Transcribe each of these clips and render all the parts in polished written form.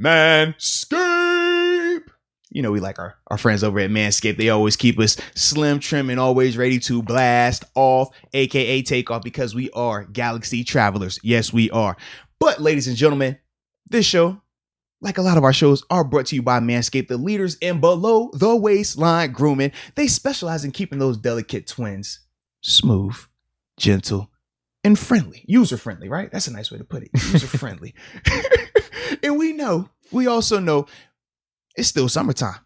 Manscaped. You know, we like our friends over at Manscaped. They always keep us slim, trim, and always ready to blast off, aka take off, because we are galaxy travelers. Yes, we are. But ladies and gentlemen, this show, like a lot of our shows, are brought to you by Manscaped, the leaders in below the waistline grooming. They specialize in keeping those delicate twins smooth, gentle, and friendly. User friendly, right? That's a nice way to put it. User friendly. And we also know it's still summertime.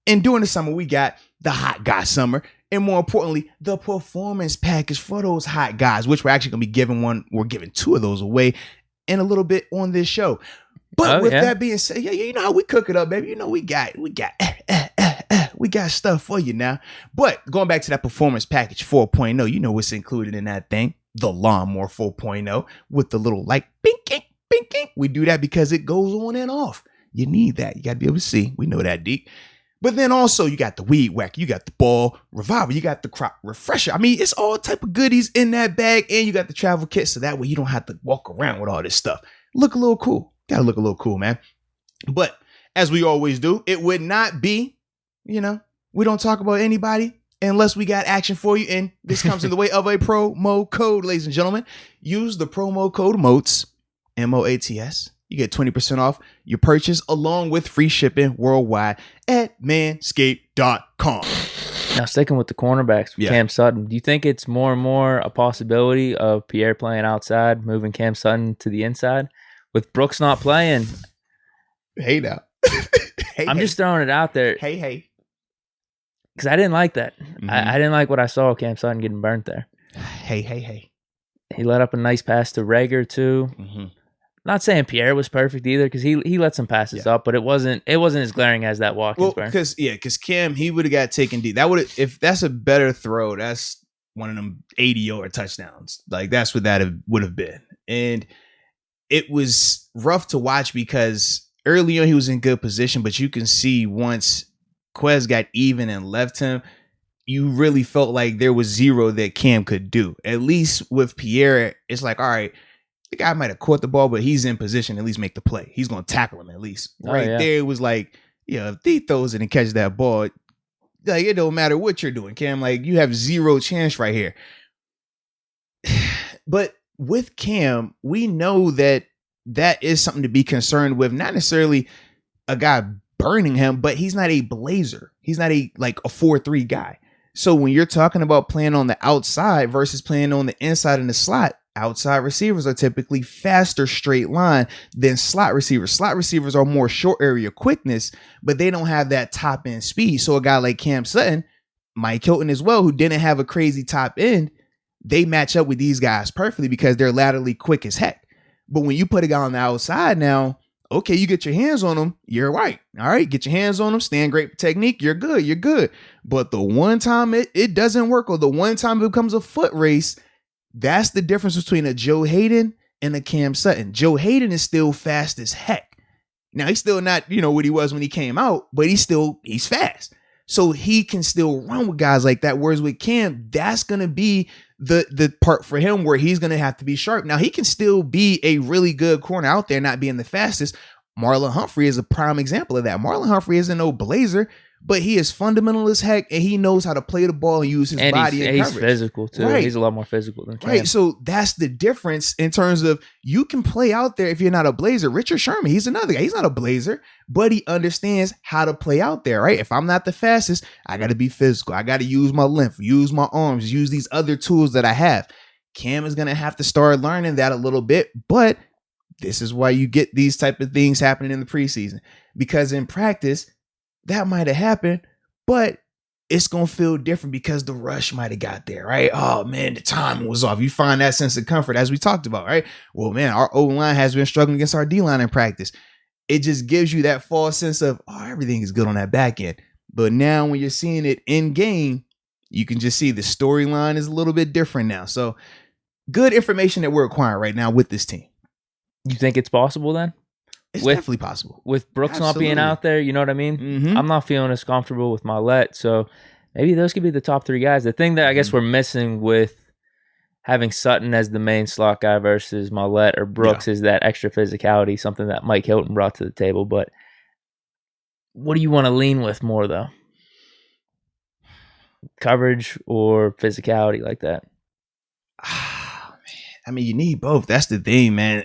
And during the summer, we got the hot guy summer. And more importantly, the performance package for those hot guys, which we're actually going to be giving two of those away in a little bit on this show. But that being said, yeah, you know how we cook it up, baby. You know, we got stuff for you now. But going back to that performance package 4.0, you know what's included in that thing. The Lawnmower 4.0 with the little like binking. We do that because it goes on and off. You need that. You got to be able to see. We know that, Deke. But then also you got the Weed Whacker, you got the Ball Reviver, you got the Crop Refresher. I mean, it's all type of goodies in that bag, and you got the travel kit, so that way you don't have to walk around with all this stuff. Look a little cool. Gotta look a little cool, man. But as we always do, it would not be, we don't talk about anybody unless we got action for you, and this comes in the way of a promo code, ladies and gentlemen. Use the promo code MOATS, MOATS. You get 20% off your purchase along with free shipping worldwide at manscaped.com. Now, sticking with the cornerbacks with Cam Sutton, do you think it's more and more a possibility of Pierre playing outside, moving Cam Sutton to the inside? With Brooks not playing. Hey, now. I'm just throwing it out there. Hey. Because I didn't like that. Mm-hmm. I didn't like what I saw Cam Sutton getting burnt there. Hey. He let up a nice pass to Rager, too. Mm-hmm. Not saying Pierre was perfect either, because he let some passes up, but it wasn't as glaring as that Watkins burn. Because Cam, he would have got taken deep. That would, if that's a better throw, that's one of them 80-yard touchdowns. Like that's what that would have been. And it was rough to watch because early on he was in good position, but you can see once Quez got even and left him, you really felt like there was zero that Cam could do. At least with Pierre, it's like, all right, the guy might have caught the ball, but he's in position to at least make the play. He's going to tackle him at least. There, it was like, if he throws it and catches that ball, like it don't matter what you're doing, Cam. Like you have zero chance right here. But with Cam, we know that is something to be concerned with. Not necessarily a guy burning him, but he's not a blazer. He's not a 4-3 guy. So when you're talking about playing on the outside versus playing on the inside in the slot, outside receivers are typically faster straight line than slot receivers. Slot receivers are more short area quickness, but they don't have that top end speed. So a guy like Cam Sutton, Mike Hilton as well, who didn't have a crazy top end, they match up with these guys perfectly because they're laterally quick as heck. But when you put a guy on the outside now, okay, you get your hands on him, you're right. All right, get your hands on him, stand great technique, you're good. But the one time it doesn't work, or the one time it becomes a foot race, that's the difference between a Joe Hayden and a Cam Sutton. Joe Hayden is still fast as heck. Now, he's still not, what he was when he came out, but he's fast. So he can still run with guys like that. Whereas with Cam, that's going to be the part for him where he's going to have to be sharp. Now, he can still be a really good corner out there, not being the fastest. Marlon Humphrey is a prime example of that. Marlon Humphrey isn't no blazer, but he is fundamental as heck, and he knows how to play the ball and use his body and coverage. He's physical, too. Right. He's a lot more physical than Cam. Right, so that's the difference in terms of you can play out there if you're not a blazer. Richard Sherman, he's another guy. He's not a blazer, but he understands how to play out there, right? If I'm not the fastest, I got to be physical. I got to use my length, use my arms, use these other tools that I have. Cam is going to have to start learning that a little bit, but this is why you get these type of things happening in the preseason. Because in practice, that might have happened, but it's going to feel different because the rush might have got there, right? Oh, man, the timing was off. You find that sense of comfort as we talked about, right? Well, man, our O-line has been struggling against our D-line in practice. It just gives you that false sense of, everything is good on that back end. But now when you're seeing it in game, you can just see the storyline is a little bit different now. So good information that we're acquiring right now with this team. You think it's possible then? It's definitely possible. With Brooks not being out there, you know what I mean? Mm-hmm. I'm not feeling as comfortable with Mollett, so maybe those could be the top three guys. The thing that I guess we're missing with having Sutton as the main slot guy versus Mollett or Brooks is that extra physicality, something that Mike Hilton brought to the table. But what do you want to lean with more, though? Coverage or physicality like that? Oh, man. I mean, you need both. That's the thing, man.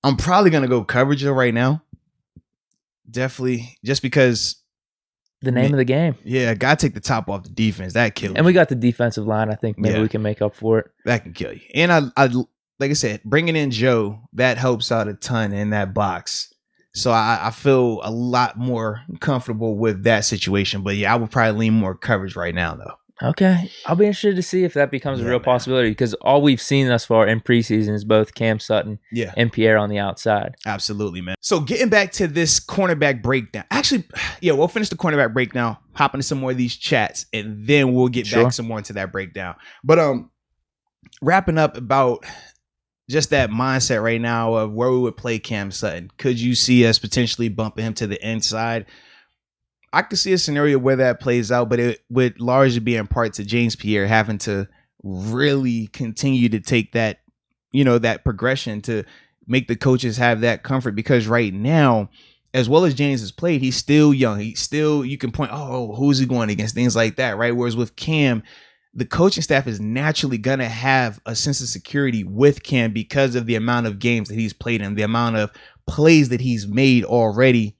I'm probably going to go coverage right now. Definitely. Just because. The name of the game. Yeah, got to take the top off the defense. That kills. And we got the defensive line. I think maybe we can make up for it. That can kill you. And I like I said, bringing in Joe, that helps out a ton in that box. So I feel a lot more comfortable with that situation. But yeah, I would probably lean more coverage right now, though. Okay. I'll be interested to see if that becomes a real possibility, because all we've seen thus far in preseason is both Cam Sutton and Pierre on the outside. Absolutely, man. So getting back to this cornerback breakdown. Actually, we'll finish the cornerback breakdown, hop into some more of these chats, and then we'll get back some more into that breakdown. But wrapping up about just that mindset right now of where we would play Cam Sutton. Could you see us potentially bumping him to the inside? I could see a scenario where that plays out, but it would largely be in part to James Pierre having to really continue to take that, that progression to make the coaches have that comfort, because right now, as well as James has played, he's still young. He's still, you can point, who's he going against? Things like that, right? Whereas with Cam, the coaching staff is naturally going to have a sense of security with Cam because of the amount of games that he's played in, the amount of plays that he's made already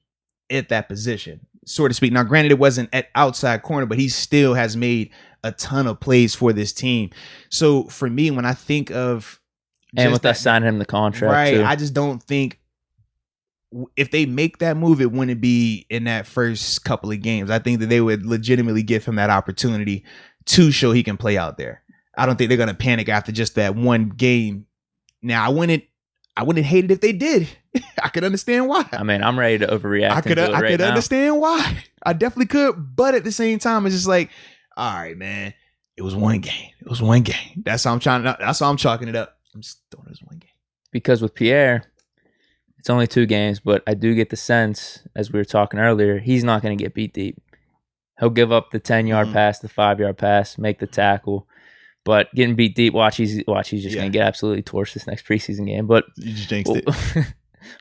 at that position, so to speak. Now, granted, it wasn't at outside corner, but he still has made a ton of plays for this team. So for me, when I think of and with us signing him the contract, right, too. I just don't think if they make that move, it wouldn't be in that first couple of games. I think that they would legitimately give him that opportunity to show he can play out there. I don't think they're going to panic after just that one game. Now, I wouldn't hate it if they did. I could understand why. I mean, I'm ready to overreact. I could understand why. I definitely could. But at the same time, it's just like, all right, man, it was one game. It was one game. That's how I'm chalking it up. I'm just throwing it as one game. Because with Pierre, it's only 2 games, but I do get the sense, as we were talking earlier, he's not going to get beat deep. He'll give up the 10-yard pass, the 5-yard pass, make the tackle. But getting beat deep, watch, he's just going to get absolutely torched this next preseason game. But you just jinxed it.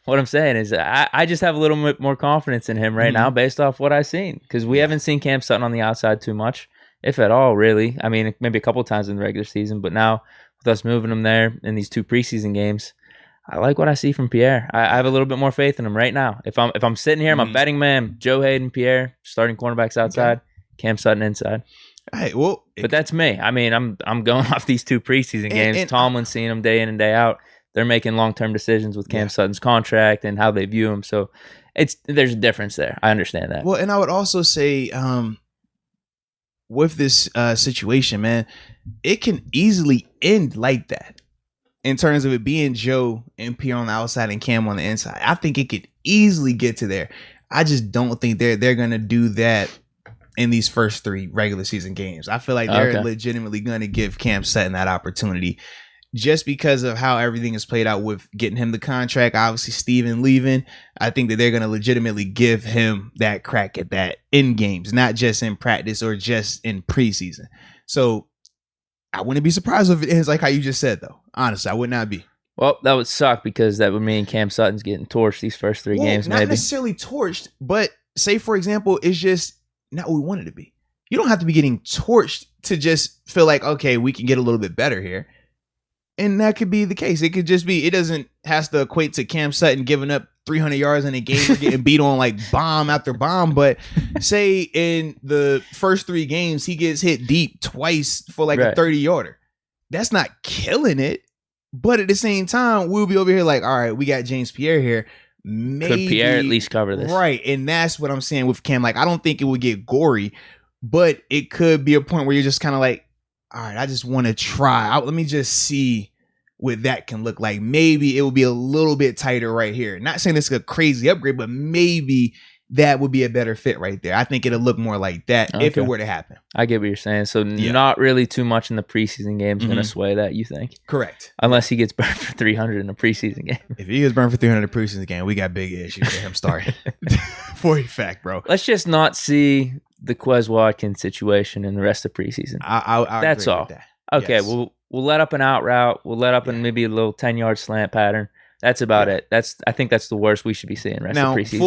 What I'm saying is I just have a little bit more confidence in him right now based off what I've seen. Because we haven't seen Cam Sutton on the outside too much, if at all, really. I mean, maybe a couple of times in the regular season. But now, with us moving him there in these 2 preseason games, I like what I see from Pierre. I have a little bit more faith in him right now. If I'm sitting here, I'm a betting man. Joe Hayden, Pierre, starting cornerbacks outside, Cam Sutton inside. All right, well, but that's me. I mean, I'm going off these 2 preseason games. And Tomlin's seeing them day in and day out. They're making long-term decisions with Cam Sutton's contract and how they view him. So there's a difference there. I understand that. Well, and I would also say with this situation, man, it can easily end like that in terms of it being Joe and Pierre on the outside and Cam on the inside. I think it could easily get to there. I just don't think they're going to do that in these first 3 regular season games. I feel like they're legitimately going to give Cam Sutton that opportunity just because of how everything is played out with getting him the contract. Obviously, Steven leaving. I think that they're going to legitimately give him that crack at that in games, not just in practice or just in preseason. So I wouldn't be surprised if it ends like how you just said, though. Honestly, I would not be. Well, that would suck because that would mean Cam Sutton's getting torched these first 3 games. Not necessarily torched, but say, for example, it's just not what we want it to be. You don't have to be getting torched to just feel like, okay, we can get a little bit better here. And that could be the case. It could just be, it doesn't has to equate to Cam Sutton giving up 300 yards in a game or getting beat on like bomb after bomb. But say in the first 3 games, he gets hit deep twice for like a 30-yarder. That's not killing it. But at the same time, we'll be over here like, all right, we got James Pierre here. Maybe, could Pierre at least cover this? Right. And that's what I'm saying with Cam. Like, I don't think it would get gory, but it could be a point where you're just kind of like, all right, I just want to try out. Let me just see what that can look like. Maybe it will be a little bit tighter right here. Not saying it's a crazy upgrade, but maybe that would be a better fit right there. I think it'll look more like that if it were to happen. I get what you're saying. So not really too much in the preseason game is going to sway that, you think? Correct. Unless he gets burned for 300 in a preseason game. If he gets burned for 300 in a preseason game, we got big issues with him starting. For a fact, bro. Let's just not see the Quez Watkins situation in the rest of preseason. I'll That's all. that. Okay, yes. well, we'll let up an out route. We'll let up in maybe a little 10-yard slant pattern. That's about it. I think that's the worst we should be seeing rest now, of preseason. Full